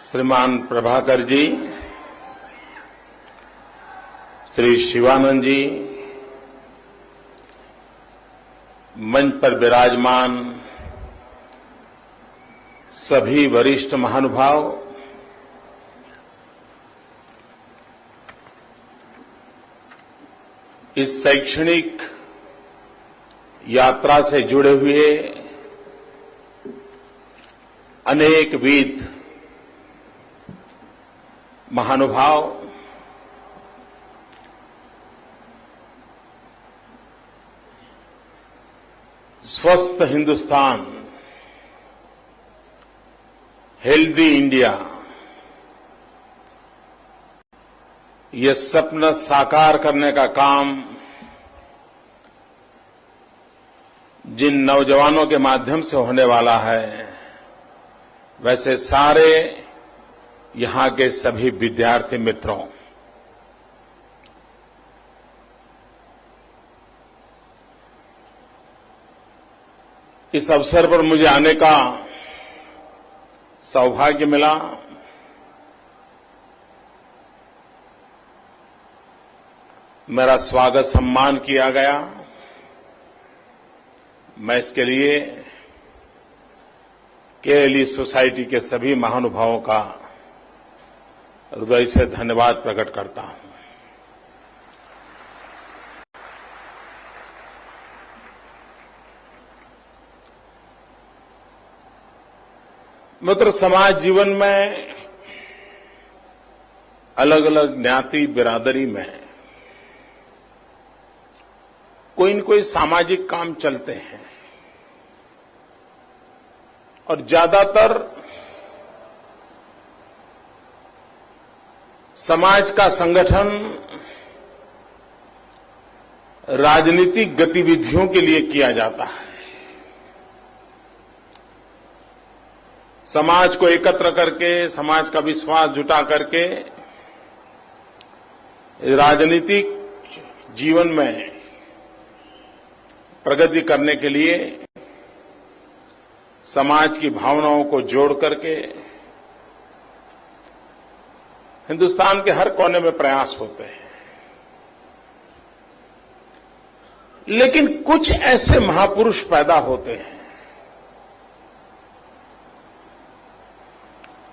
श्रीमान प्रभाकर जी, श्री शिवानंद जी, मंच पर विराजमान सभी वरिष्ठ महानुभाव, इस शैक्षणिक यात्रा से जुड़े हुए अनेकविध महानुभाव, स्वस्थ हिंदुस्तान, हेल्दी इंडिया, ये सपना साकार करने का काम जिन नौजवानों के माध्यम से होने वाला है, वैसे सारे यहां के सभी विद्यार्थी मित्रों, इस अवसर पर मुझे आने का सौभाग्य मिला। मेरा स्वागत सम्मान किया गया। मैं इसके लिए केएलई सोसाइटी के सभी महानुभावों का हृदय से धन्यवाद प्रकट करता हूं। मित्र, समाज जीवन में अलग अलग ज्ञाति बिरादरी में कोई न कोई सामाजिक काम चलते हैं और ज्यादातर समाज का संगठन राजनीतिक गतिविधियों के लिए किया जाता है। समाज को एकत्र करके, समाज का विश्वास जुटा करके राजनीतिक जीवन में प्रगति करने के लिए समाज की भावनाओं को जोड़ करके हिंदुस्तान के हर कोने में प्रयास होते हैं। लेकिन कुछ ऐसे महापुरुष पैदा होते हैं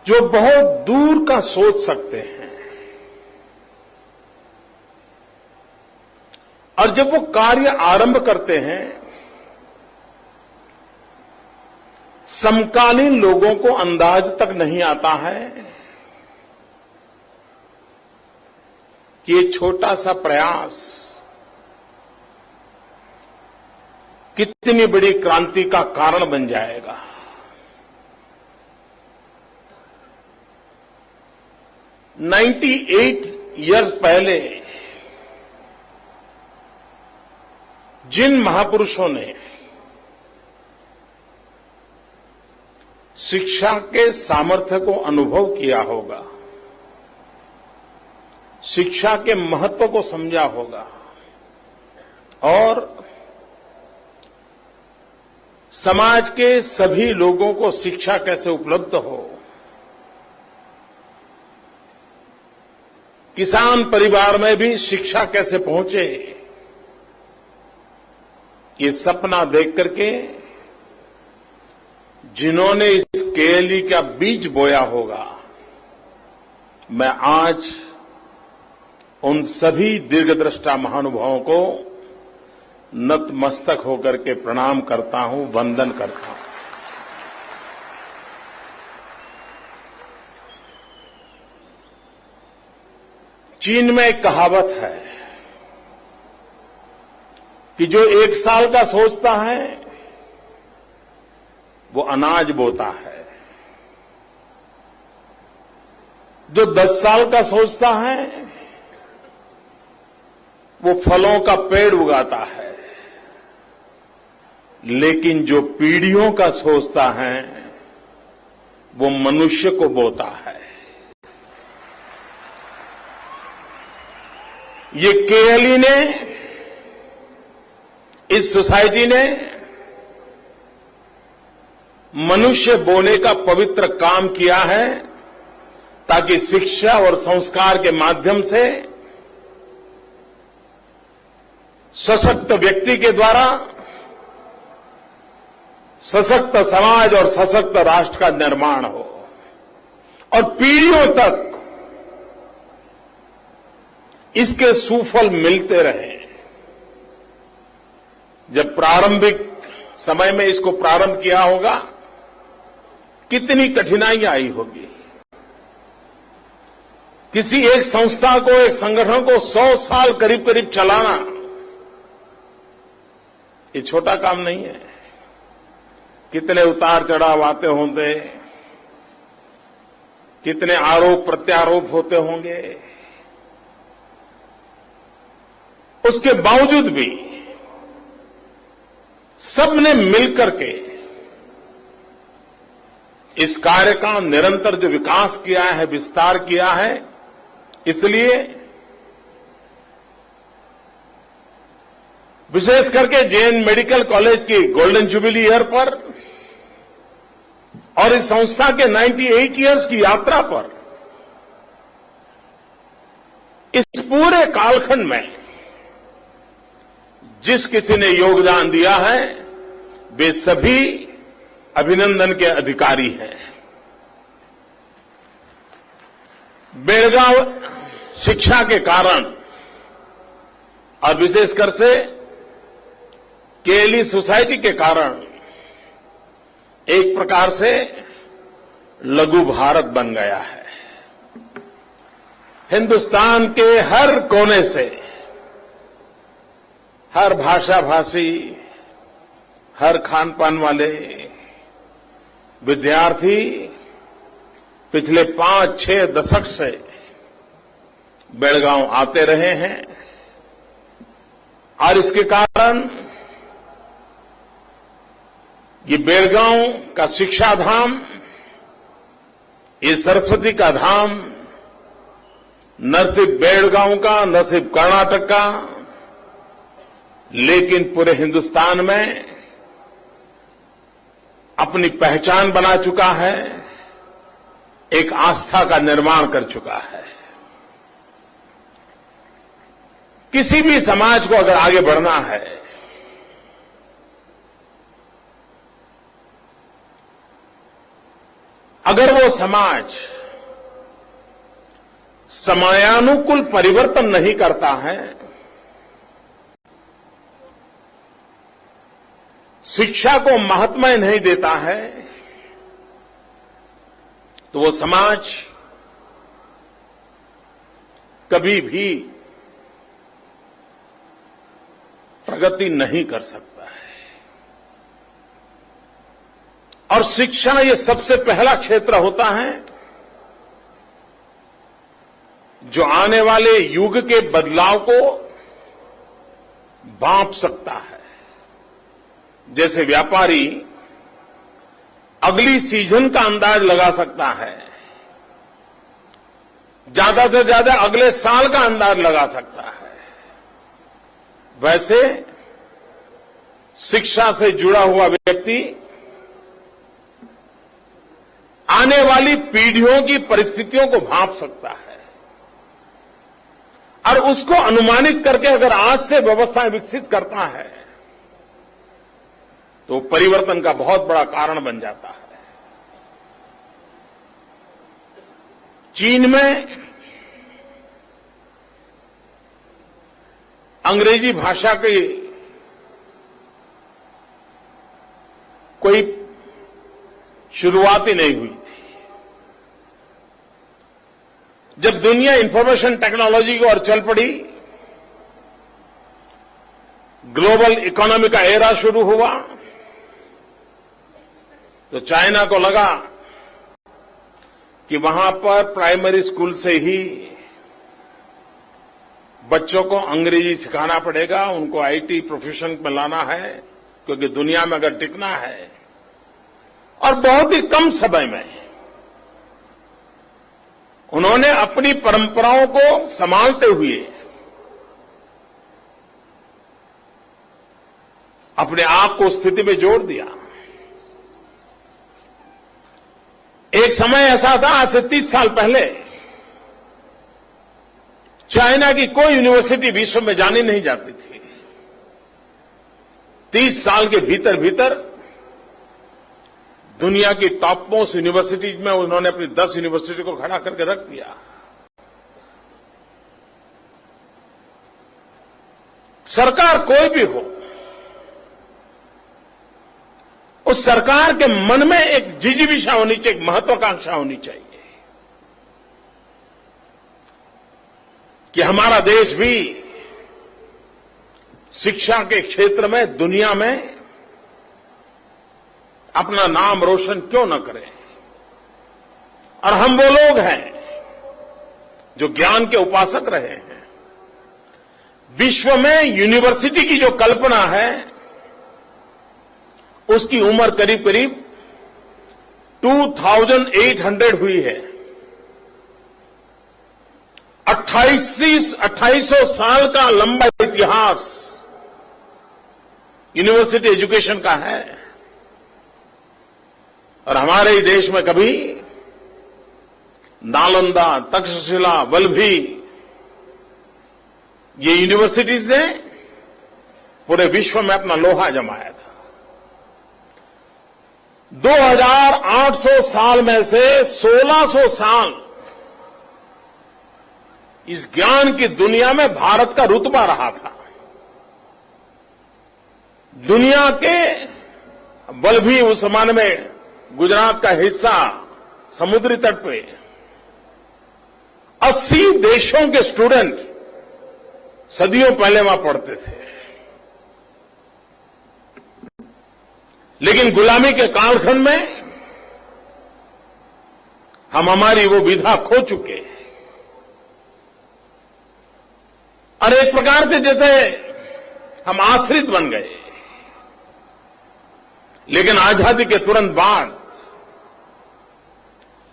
जो बहुत दूर का सोच सकते हैं, और जब वो कार्य आरंभ करते हैं, समकालीन लोगों को अंदाज तक नहीं आता है कि ये छोटा सा प्रयास कितनी बड़ी क्रांति का कारण बन जाएगा। $98 ईयर्स पहले जिन महापुरुषों ने शिक्षा के सामर्थ्य को अनुभव किया होगा, शिक्षा के महत्व को समझा होगा और समाज के सभी लोगों को शिक्षा कैसे उपलब्ध हो, किसान परिवार में भी शिक्षा कैसे पहुंचे, ये सपना देख करके जिन्होंने इस केएलई का बीज बोया होगा, मैं आज उन सभी दीर्घदृष्टा महानुभावों को नतमस्तक होकर के प्रणाम करता हूं, वंदन करता हूं। चीन में एक कहावत है कि जो 1 साल का सोचता है वो अनाज बोता है, जो 10 साल का सोचता है वो फलों का पेड़ उगाता है, लेकिन जो पीढ़ियों का सोचता है वो मनुष्य को बोता है। ये केएलई ने, इस सोसाइटी ने मनुष्य बोने का पवित्र काम किया है ताकि शिक्षा और संस्कार के माध्यम से सशक्त व्यक्ति के द्वारा सशक्त समाज और सशक्त राष्ट्र का निर्माण हो और पीढ़ियों तक इसके सुफल मिलते रहें। जब प्रारंभिक समय में इसको प्रारंभ किया होगा, कितनी कठिनाइयां आई होगी। किसी एक संस्था को, एक संगठन को 100 साल करीब करीब चलाना, ये छोटा काम नहीं है। कितने उतार चढ़ाव आते होंगे, कितने आरोप प्रत्यारोप होते होंगे, उसके बावजूद भी सबने मिलकर के इस कार्य का निरंतर जो विकास किया है, विस्तार किया है। इसलिए विशेष करके जेएन मेडिकल कॉलेज की गोल्डन जुबिली ईयर पर और इस संस्था के 98 इयर्स की यात्रा पर, इस पूरे कालखंड में जिस किसी ने योगदान दिया है, वे सभी अभिनंदन के अधिकारी हैं। बेलगांव शिक्षा के कारण और विशेषकर से केएलई सोसाइटी के कारण एक प्रकार से लघु भारत बन गया है। हिंदुस्तान के हर कोने से, हर भाषा भाषी, हर खान पान वाले विद्यार्थी पिछले 5-6 दशक से बेलगांव आते रहे हैं और इसके कारण ये बेलगांव का शिक्षा धाम, ये सरस्वती का धाम न सिर्फ बेलगांव का, न सिर्फ कर्नाटक का, लेकिन पूरे हिंदुस्तान में अपनी पहचान बना चुका है, एक आस्था का निर्माण कर चुका है। किसी भी समाज को अगर आगे बढ़ना है, अगर वो समाज समयानुकूल परिवर्तन नहीं करता है, शिक्षा को महत्व नहीं देता है, तो वो समाज कभी भी प्रगति नहीं कर सकता है। और शिक्षा ये सबसे पहला क्षेत्र होता है जो आने वाले युग के बदलाव को भांप सकता है। जैसे व्यापारी अगली सीजन का अंदाज लगा सकता है, ज्यादा से ज्यादा अगले साल का अंदाज लगा सकता है, वैसे शिक्षा से जुड़ा हुआ व्यक्ति आने वाली पीढ़ियों की परिस्थितियों को भांप सकता है और उसको अनुमानित करके अगर आज से व्यवस्थाएं विकसित करता है तो परिवर्तन का बहुत बड़ा कारण बन जाता है। चीन में अंग्रेजी भाषा की कोई शुरुआत ही नहीं हुई थी। जब दुनिया इंफॉर्मेशन टेक्नोलॉजी की ओर चल पड़ी, ग्लोबल इकोनॉमी का एरा शुरू हुआ, तो चाइना को लगा कि वहां पर प्राइमरी स्कूल से ही बच्चों को अंग्रेजी सिखाना पड़ेगा, उनको आईटी प्रोफेशन में लाना है, क्योंकि दुनिया में अगर टिकना है। और बहुत ही कम समय में उन्होंने अपनी परंपराओं को संभालते हुए अपने आप को स्थिति में जोड़ दिया। एक समय ऐसा था, आज से 30 साल पहले चाइना की कोई यूनिवर्सिटी विश्व में जानी नहीं जाती थी। 30 साल के भीतर भीतर दुनिया की टॉप मोस्ट यूनिवर्सिटीज में उन्होंने अपनी 10 यूनिवर्सिटी को खड़ा करके रख दिया। सरकार कोई भी हो, उस सरकार के मन में एक जिजीविषा होनी चाहिए, एक महत्वाकांक्षा होनी चाहिए कि हमारा देश भी शिक्षा के क्षेत्र में दुनिया में अपना नाम रोशन क्यों न करें। और हम वो लोग हैं जो ज्ञान के उपासक रहे हैं। विश्व में यूनिवर्सिटी की जो कल्पना है उसकी उम्र करीब करीब 2800 हुई है। 2800 साल का लंबा इतिहास यूनिवर्सिटी एजुकेशन का है। और हमारे ही देश में कभी नालंदा, तक्षशिला, वल्लभी, ये यूनिवर्सिटीज ने पूरे विश्व में अपना लोहा जमाया था। 2800 साल में से 1600 साल इस ज्ञान की दुनिया में भारत का रुतबा रहा था। दुनिया के वल्लभी उस जमाने में गुजरात का हिस्सा समुद्री तट पे 80 देशों के स्टूडेंट सदियों पहले वहां पढ़ते थे। लेकिन गुलामी के कालखंड में हम हमारी वो विधा खो चुके हैं। और एक प्रकार से जैसे हम आश्रित बन गए। लेकिन आजादी के तुरंत बाद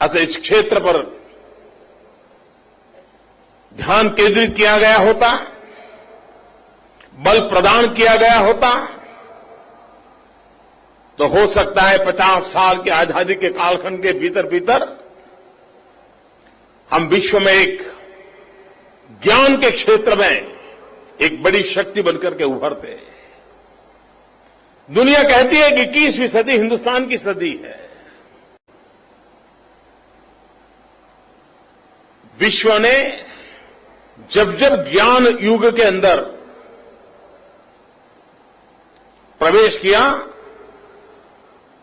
ऐसे इस क्षेत्र पर ध्यान केंद्रित किया गया होता, बल प्रदान किया गया होता, तो हो सकता है 50 साल की आजादी के कालखंड के भीतर भीतर हम विश्व में एक ज्ञान के क्षेत्र में एक बड़ी शक्ति बनकर के उभरते। दुनिया कहती है कि 21वीं सदी हिंदुस्तान की सदी है। विश्व ने जब जब ज्ञान युग के अंदर प्रवेश किया,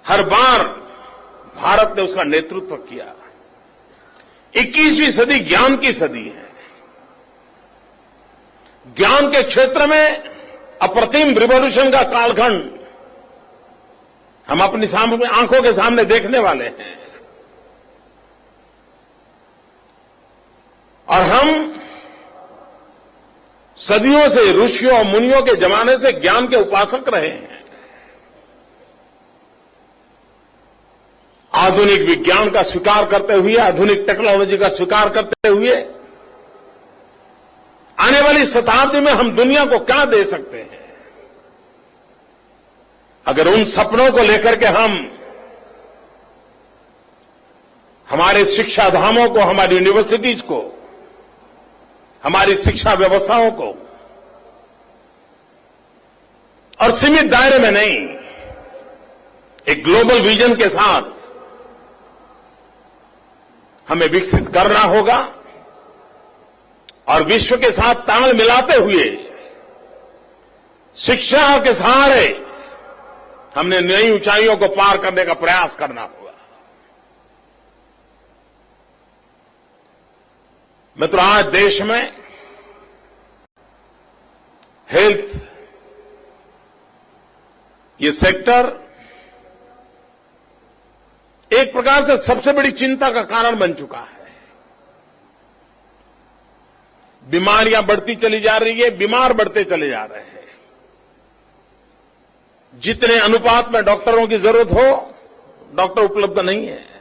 हर बार भारत ने उसका नेतृत्व किया। 21वीं सदी ज्ञान की सदी है। ज्ञान के क्षेत्र में अप्रतिम रिवॉल्यूशन का कालखंड हम अपनी सामने आंखों के सामने देखने वाले हैं। और हम सदियों से ऋषियों और मुनियों के जमाने से ज्ञान के उपासक रहे हैं। आधुनिक विज्ञान का स्वीकार करते हुए, आधुनिक टेक्नोलॉजी का स्वीकार करते हुए आने वाली शताब्दी में हम दुनिया को क्या दे सकते हैं। अगर उन सपनों को लेकर के हम हमारे शिक्षा धामों को, हमारी यूनिवर्सिटीज को, हमारी शिक्षा व्यवस्थाओं को और सीमित दायरे में नहीं, एक ग्लोबल विजन के साथ हमें विकसित करना होगा और विश्व के साथ ताल मिलाते हुए शिक्षा के सहारे हमने नई ऊंचाइयों को पार करने का प्रयास करना होगा। मित्रों, आज देश में हेल्थ ये सेक्टर एक प्रकार से सबसे बड़ी चिंता का कारण बन चुका है। बीमारियां बढ़ती चली जा रही है, बीमार बढ़ते चले जा रहे हैं। जितने अनुपात में डॉक्टरों की जरूरत हो, डॉक्टर उपलब्ध नहीं है।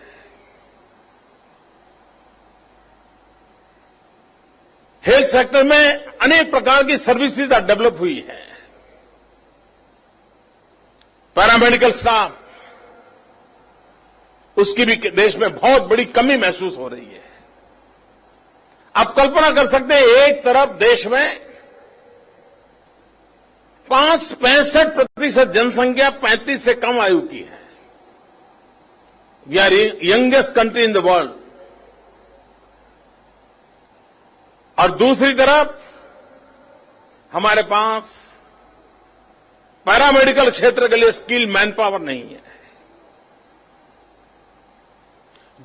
हेल्थ सेक्टर में अनेक प्रकार की सर्विसेज डेवलप हुई है। पैरामेडिकल स्टाफ, उसकी भी देश में बहुत बड़ी कमी महसूस हो रही है। आप कल्पना कर सकते हैं, एक तरफ देश में 65% जनसंख्या 35 से कम आयु की है। We are youngest country in the world. और दूसरी तरफ हमारे पास पैरामेडिकल क्षेत्र के लिए स्किल मैन पावर नहीं है।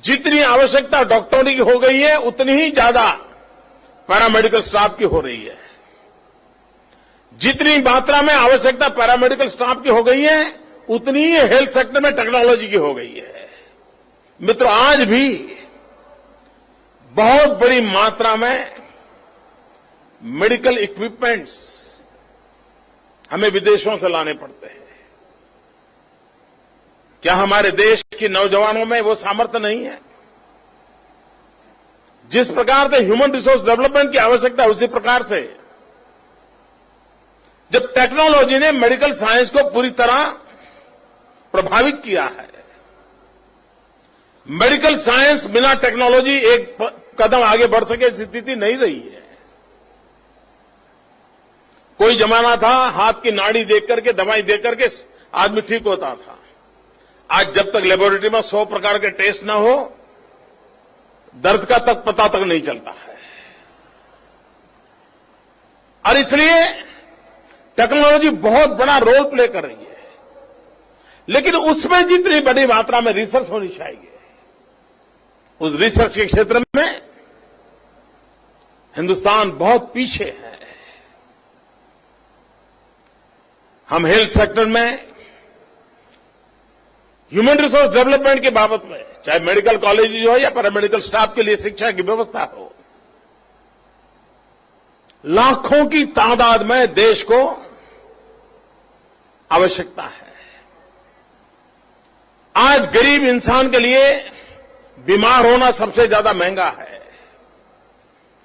जितनी आवश्यकता डॉक्टरों की हो गई है, उतनी ही ज्यादा पैरामेडिकल स्टाफ की हो रही है। जितनी मात्रा में आवश्यकता पैरामेडिकल स्टाफ की हो गई है, उतनी ही हेल्थ सेक्टर में टेक्नोलॉजी की हो गई है। मित्रों, आज भी बहुत बड़ी मात्रा में मेडिकल इक्विपमेंट्स हमें विदेशों से लाने पड़ते हैं। क्या हमारे देश के नौजवानों में वो सामर्थ्य नहीं है? जिस प्रकार से ह्यूमन रिसोर्स डेवलपमेंट की आवश्यकता है, उसी प्रकार से जब टेक्नोलॉजी ने मेडिकल साइंस को पूरी तरह प्रभावित किया है, मेडिकल साइंस बिना टेक्नोलॉजी एक कदम आगे बढ़ सके ऐसी स्थिति नहीं रही है। कोई जमाना था हाथ की नाड़ी देख करके, दवाई देख करके आदमी ठीक होता था। आज जब तक लेबोरेटरी में 100 प्रकार के टेस्ट न हो, दर्द का तक पता तक नहीं चलता है। और इसलिए टेक्नोलॉजी बहुत बड़ा रोल प्ले कर रही है, लेकिन उसमें जितनी बड़ी मात्रा में रिसर्च होनी चाहिए, उस रिसर्च के क्षेत्र में हिंदुस्तान बहुत पीछे है। हम हेल्थ सेक्टर में ह्यूमन रिसोर्स डेवलपमेंट की बाबत में, चाहे मेडिकल कॉलेज हो या पैरामेडिकल स्टाफ के लिए शिक्षा की व्यवस्था हो, लाखों की तादाद में देश को आवश्यकता है। आज गरीब इंसान के लिए बीमार होना सबसे ज्यादा महंगा है।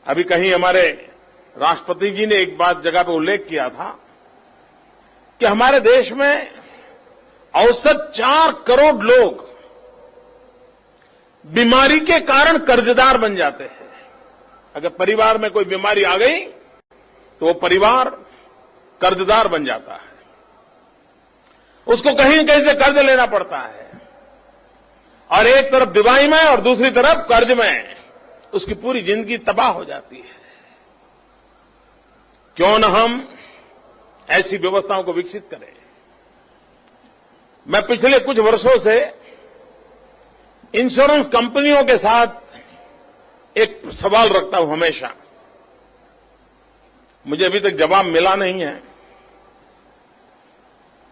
अभी कहीं हमारे राष्ट्रपति जी ने एक बात जगह पर उल्लेख किया था कि हमारे देश में औसत 4 करोड़ लोग बीमारी के कारण कर्जदार बन जाते हैं। अगर परिवार में कोई बीमारी आ गई तो वो परिवार कर्जदार बन जाता है, उसको कहीं न कहीं से कर्ज लेना पड़ता है, और एक तरफ दवाई में और दूसरी तरफ कर्ज में उसकी पूरी जिंदगी तबाह हो जाती है। क्यों न हम ऐसी व्यवस्थाओं को विकसित करें। मैं पिछले कुछ वर्षों से इंश्योरेंस कंपनियों के साथ एक सवाल रखता हूं हमेशा। मुझे अभी तक जवाब मिला नहीं है।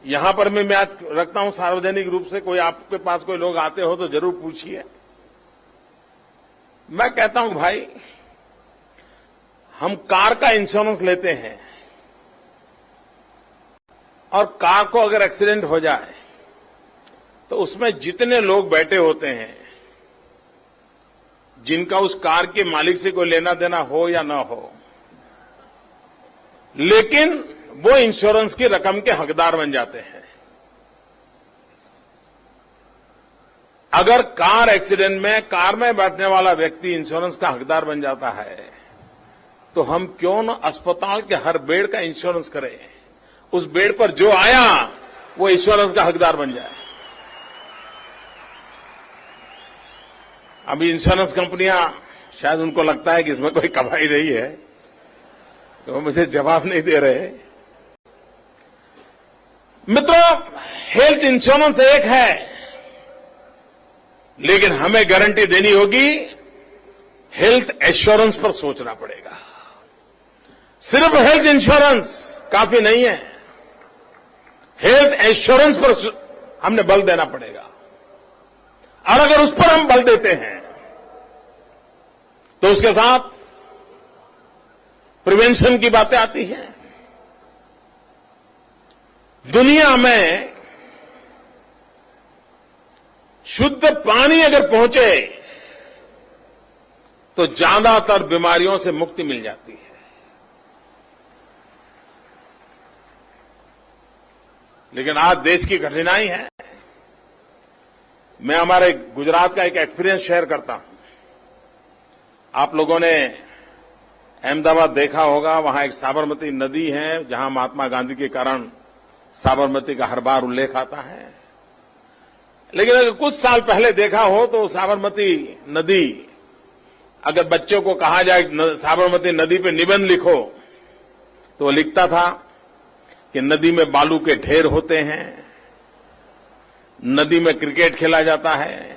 यहां पर मैं आज रखता हूं सार्वजनिक रूप से, कोई आपके पास कोई लोग आते हो तो जरूर पूछिए। मैं कहता हूं भाई, हम कार का इंश्योरेंस लेते हैं और कार को अगर एक्सीडेंट हो जाए तो उसमें जितने लोग बैठे होते हैं, जिनका उस कार के मालिक से कोई लेना देना हो या ना हो, लेकिन वो इंश्योरेंस की रकम के हकदार बन जाते हैं। अगर कार एक्सीडेंट में कार में बैठने वाला व्यक्ति इंश्योरेंस का हकदार बन जाता है, तो हम क्यों न अस्पताल के हर बेड का इंश्योरेंस करें। उस बेड पर जो आया वो इंश्योरेंस का हकदार बन जाए। अभी इंश्योरेंस कंपनियां, शायद उनको लगता है कि इसमें कोई कमाई नहीं है, तो मुझे जवाब नहीं दे रहे। मित्रों, हेल्थ इंश्योरेंस एक है, लेकिन हमें गारंटी देनी होगी, हेल्थ एश्योरेंस पर सोचना पड़ेगा। सिर्फ हेल्थ इंश्योरेंस काफी नहीं है, हेल्थ एश्योरेंस पर हमने बल देना पड़ेगा। और अगर उस पर हम बल देते हैं तो उसके साथ प्रिवेंशन की बातें आती हैं। दुनिया में शुद्ध पानी अगर पहुंचे तो ज्यादातर बीमारियों से मुक्ति मिल जाती है। लेकिन आज देश की कठिनाई है, मैं हमारे गुजरात का एक एक्सपीरियंस शेयर करता हूं। आप लोगों ने अहमदाबाद देखा होगा, वहां एक साबरमती नदी है, जहां महात्मा गांधी के कारण साबरमती का हर बार उल्लेख आता है। लेकिन अगर कुछ साल पहले देखा हो तो साबरमती नदी, अगर बच्चों को कहा जाए साबरमती नदी पे निबंध लिखो, तो वो लिखता था कि नदी में बालू के ढेर होते हैं, नदी में क्रिकेट खेला जाता है,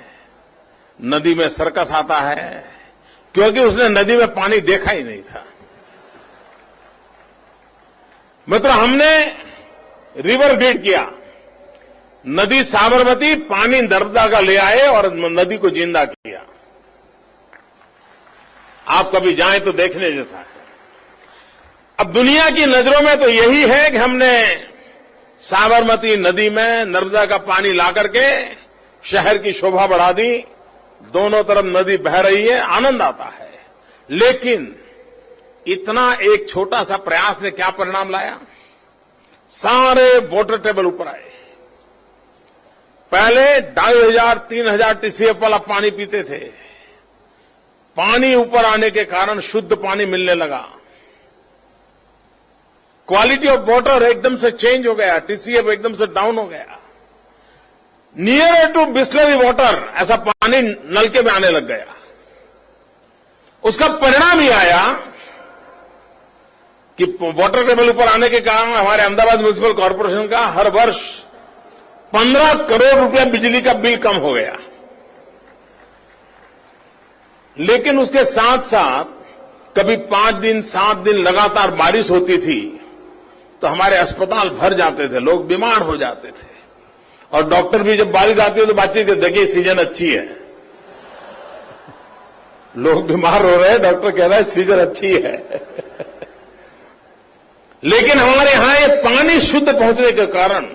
नदी में सर्कस आता है, क्योंकि उसने नदी में पानी देखा ही नहीं था। मतलब हमने रिवर ग्रिड किया, नदी साबरमती पानी नर्मदा का ले आए और नदी को जिंदा किया। आप कभी जाएं तो देखने जैसा है। अब दुनिया की नजरों में तो यही है कि हमने साबरमती नदी में नर्मदा का पानी ला करके शहर की शोभा बढ़ा दी, दोनों तरफ नदी बह रही है, आनंद आता है। लेकिन इतना एक छोटा सा प्रयास ने क्या परिणाम लाया? सारे वाटर टेबल ऊपर आए। पहले 2500-3000 टीसीएफ वाला पानी पीते थे, पानी ऊपर आने के कारण शुद्ध पानी मिलने लगा, क्वालिटी ऑफ वाटर एकदम से चेंज हो गया, टीसीएफ एकदम से डाउन हो गया, नियर टू बिस्लरी वाटर ऐसा पानी नलके में आने लग गया। उसका परिणाम ये आया कि वाटर टेबल ऊपर आने के कारण हमारे अहमदाबाद म्युनिसिपल कॉर्पोरेशन का हर वर्ष 15 करोड़ रुपया बिजली का बिल कम हो गया। लेकिन उसके साथ साथ कभी 5 दिन 7 दिन लगातार बारिश होती थी तो हमारे अस्पताल भर जाते थे, लोग बीमार हो जाते थे, और डॉक्टर भी जब बारिश आती है तो बातचीत करते, देखिए सीजन अच्छी है, लोग बीमार हो रहे हैं, डॉक्टर कह रहा है सीजन अच्छी है। लेकिन हमारे यहां ये पानी शुद्ध पहुंचने के कारण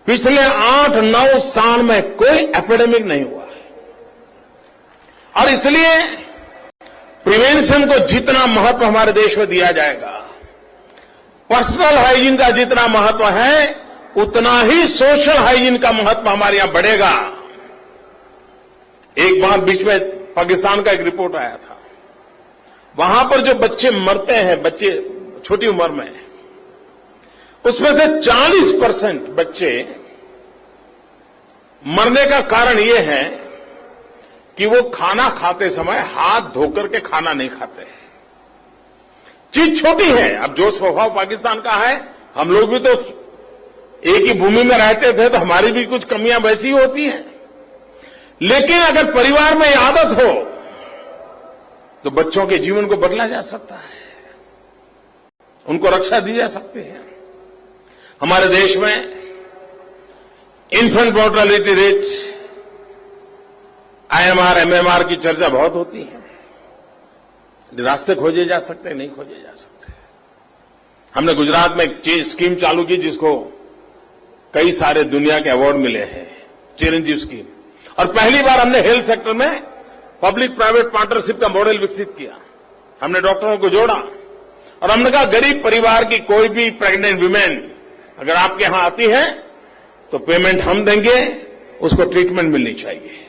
पिछले 8-9 साल में कोई एपिडेमिक नहीं हुआ है। और इसलिए प्रिवेंशन को जितना महत्व हमारे देश में दिया जाएगा, पर्सनल हाइजीन का जितना महत्व है, उतना ही सोशल हाइजीन का महत्व हमारे यहां बढ़ेगा। एक बार बीच में पाकिस्तान का एक रिपोर्ट आया था, वहां पर जो बच्चे मरते हैं, बच्चे छोटी उम्र में, उसमें से 40% बच्चे मरने का कारण यह है कि वो खाना खाते समय हाथ धोकर के खाना नहीं खाते। चीज छोटी है, अब जो स्वभाव पाकिस्तान का है, हम लोग भी तो एक ही भूमि में रहते थे तो हमारी भी कुछ कमियां वैसी होती हैं। लेकिन अगर परिवार में यह आदत हो तो बच्चों के जीवन को बदला जा सकता है, उनको रक्षा दी जा सकती है। हमारे देश में infant mortality rate IMR MMR की चर्चा बहुत होती है। रास्ते खोजे जा सकते, नहीं खोजे जा सकते। हमने गुजरात में एक स्कीम चालू की जिसको कई सारे दुनिया के अवार्ड मिले हैं, चिरंजीव स्कीम। और पहली बार हमने हेल्थ सेक्टर में पब्लिक प्राइवेट पार्टनरशिप का मॉडल विकसित किया। हमने डॉक्टरों को जोड़ा और हमने कहा गरीब परिवार की कोई भी प्रेग्नेंट विमेन अगर आपके यहां आती है तो पेमेंट हम देंगे, उसको ट्रीटमेंट मिलनी चाहिए।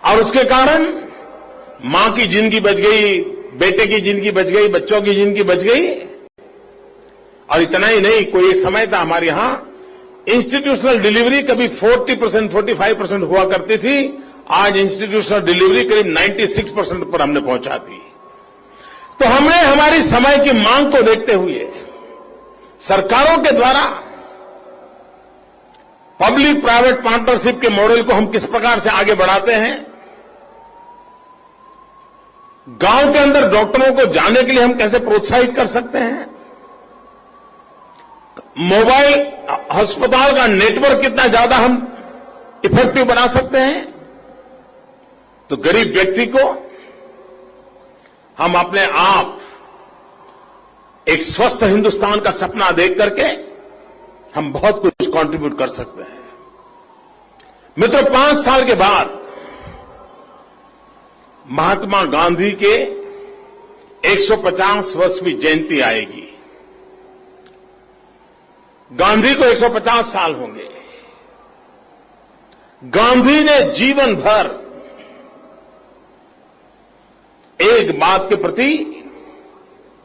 और उसके कारण मां की जिंदगी बच गई, बेटे की जिंदगी बच गई, बच्चों की जिंदगी बच गई। और इतना ही नहीं, कोई एक समय था हमारे यहां इंस्टीट्यूशनल डिलीवरी कभी 40%, 45% हुआ करती थी, आज इंस्टीट्यूशनल डिलीवरी करीब 96% पर हमने पहुंचा दी। तो हमने हमारी समय की मांग को देखते हुए सरकारों के द्वारा पब्लिक प्राइवेट पार्टनरशिप के मॉडल को हम किस प्रकार से आगे बढ़ाते हैं। गांव के अंदर डॉक्टरों को जाने के लिए हम कैसे प्रोत्साहित कर सकते हैं, मोबाइल अस्पताल का नेटवर्क कितना ज्यादा हम इफेक्टिव बना सकते हैं, तो गरीब व्यक्ति को हम अपने आप एक स्वस्थ हिंदुस्तान का सपना देख करके हम बहुत कुछ कंट्रीब्यूट कर सकते हैं। मित्रों, 5 साल के बाद महात्मा गांधी के 150 वर्षवीं जयंती आएगी। गांधी को 150 साल होंगे। गांधी ने जीवन भर एक बात के प्रति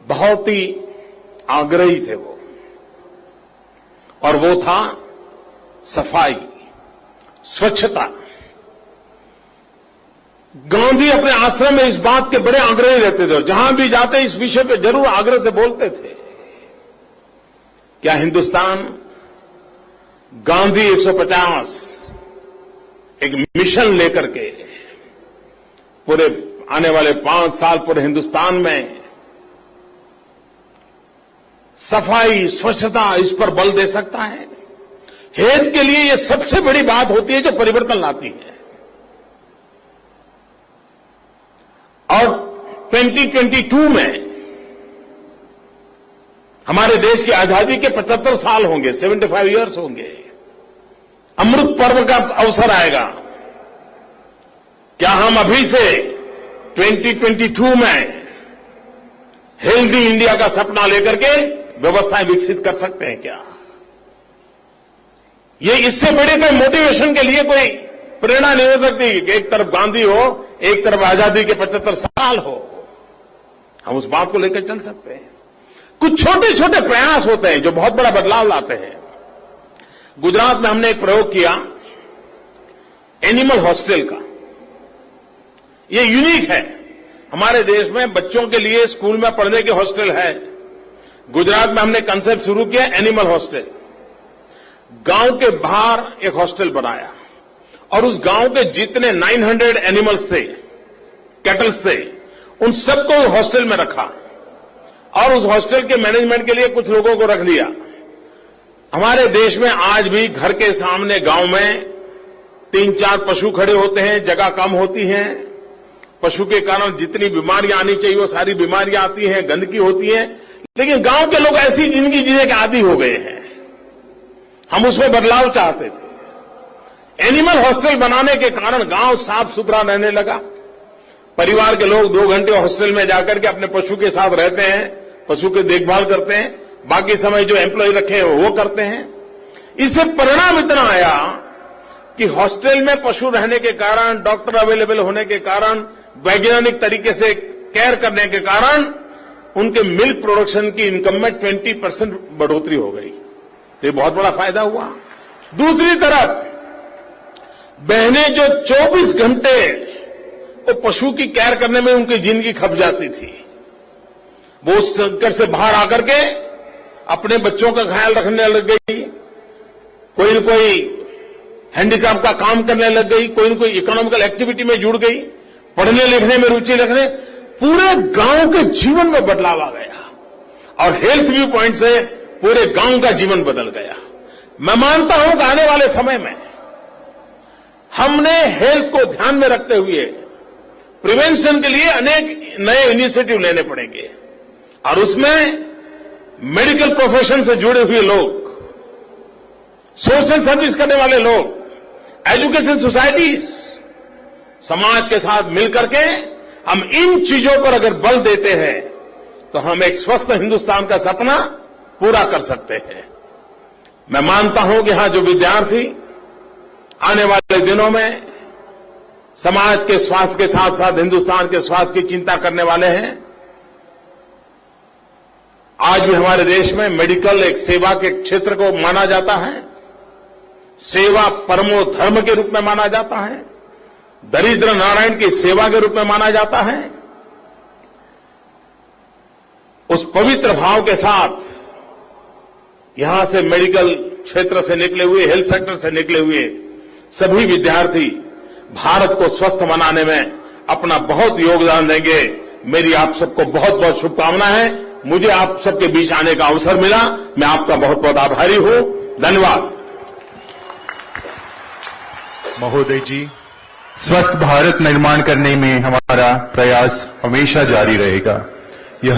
बहुत ही आग्रही थे वो, और वो था सफाई, स्वच्छता। गांधी अपने आश्रम में इस बात के बड़े आग्रही रहते थे, जहां भी जाते इस विषय पे जरूर आग्रह से बोलते थे। क्या हिंदुस्तान गांधी 150 एक मिशन लेकर के पूरे आने वाले 5 साल पूरे हिंदुस्तान में सफाई, स्वच्छता, इस पर बल दे सकता है? हेल्थ के लिए यह सबसे बड़ी बात होती है जो परिवर्तन लाती है। और 2022 में हमारे देश की आजादी के 75 साल होंगे, 75 इयर्स होंगे। अमृत पर्व का अवसर आएगा। क्या हम अभी से 2022 में हेल्दी इंडिया का सपना लेकर के व्यवस्थाएं विकसित कर सकते हैं क्या? ये इससे बड़े कोई मोटिवेशन के लिए कोई प्रेरणा नहीं हो सकती कि एक तरफ गांधी हो, एक तरफ आजादी के 75 साल हो। हम उस बात को लेकर चल सकते हैं। कुछ छोटे छोटे प्रयास होते हैं जो बहुत बड़ा बदलाव लाते हैं। गुजरात में हमने एक प्रयोग किया एनिमल हॉस्टल का। ये यूनिक है। हमारे देश में बच्चों के लिए स्कूल में पढ़ने के हॉस्टल है। गुजरात में हमने कंसेप्ट शुरू किया एनिमल हॉस्टल। गांव के बाहर एक हॉस्टल बनाया और उस गांव के जितने 900 एनिमल्स थे, कैटल्स थे, उन सबको हॉस्टल में रखा और उस हॉस्टल के मैनेजमेंट के लिए कुछ लोगों को रख लिया। हमारे देश में आज भी घर के सामने गांव में 3-4 पशु खड़े होते हैं, जगह कम होती है। पशु के कारण जितनी बीमारियां आनी चाहिए वो सारी बीमारियां आती हैं, गंदगी होती है। लेकिन गांव के लोग ऐसी जिंदगी जीने के आदी हो गए हैं। हम उसमें बदलाव चाहते थे। एनिमल हॉस्टल बनाने के कारण गांव साफ सुथरा रहने लगा। परिवार के लोग 2 घंटे हॉस्टल में जाकर के अपने पशु के साथ रहते हैं, पशु की देखभाल करते हैं, बाकी समय जो एम्प्लॉय रखे हैं वो करते हैं। इससे परिणाम इतना आया कि हॉस्टल में पशु रहने के कारण, डॉक्टर अवेलेबल होने के कारण, वैज्ञानिक तरीके से केयर करने के कारण उनके मिल्क प्रोडक्शन की इनकम में 20% बढ़ोतरी हो गई। तो ये बहुत बड़ा फायदा हुआ। दूसरी तरफ बहनें जो 24 घंटे वो पशु की केयर करने में उनकी जिंदगी खप जाती थी, वो उस संकट से बाहर आकर के अपने बच्चों का ख्याल रखने लग गई। कोई न कोई हैंडीक्राफ्ट का काम करने लग गई, कोई न कोई इकोनॉमिकल एक्टिविटी में जुड़ गई, पढ़ने लिखने में रुचि रखने। पूरे गांव के जीवन में बदलाव आ गया और हेल्थ व्यू पॉइंट से पूरे गांव का जीवन बदल गया। मैं मानता हूं कि आने वाले समय में हमने हेल्थ को ध्यान में रखते हुए प्रिवेंशन के लिए अनेक नए इनिशिएटिव लेने पड़ेंगे और उसमें मेडिकल प्रोफेशन से जुड़े हुए लोग, सोशल सर्विस करने वाले लोग, एजुकेशन सोसाइटीज, समाज के साथ मिलकर के हम इन चीजों पर अगर बल देते हैं तो हम एक स्वस्थ हिंदुस्तान का सपना पूरा कर सकते हैं। मैं मानता हूं कि यहां जो विद्यार्थी आने वाले दिनों में समाज के स्वास्थ्य के साथ साथ हिंदुस्तान के स्वास्थ्य की चिंता करने वाले हैं। आज भी हमारे देश में मेडिकल एक सेवा के क्षेत्र को माना जाता है। सेवा परमो धर्म के रूप में माना जाता है। दरिद्र नारायण की सेवा के रूप में माना जाता है। उस पवित्र भाव के साथ यहां से मेडिकल क्षेत्र से निकले हुए, हेल्थ सेक्टर से निकले हुए सभी विद्यार्थी भारत को स्वस्थ बनाने में अपना बहुत योगदान देंगे। मेरी आप सबको बहुत बहुत शुभकामनाएं हैं। मुझे आप सबके बीच आने का अवसर मिला, मैं आपका बहुत बहुत आभारी हूं। धन्यवाद। महोदय जी, स्वस्थ भारत निर्माण करने में हमारा प्रयास हमेशा जारी रहेगा। यह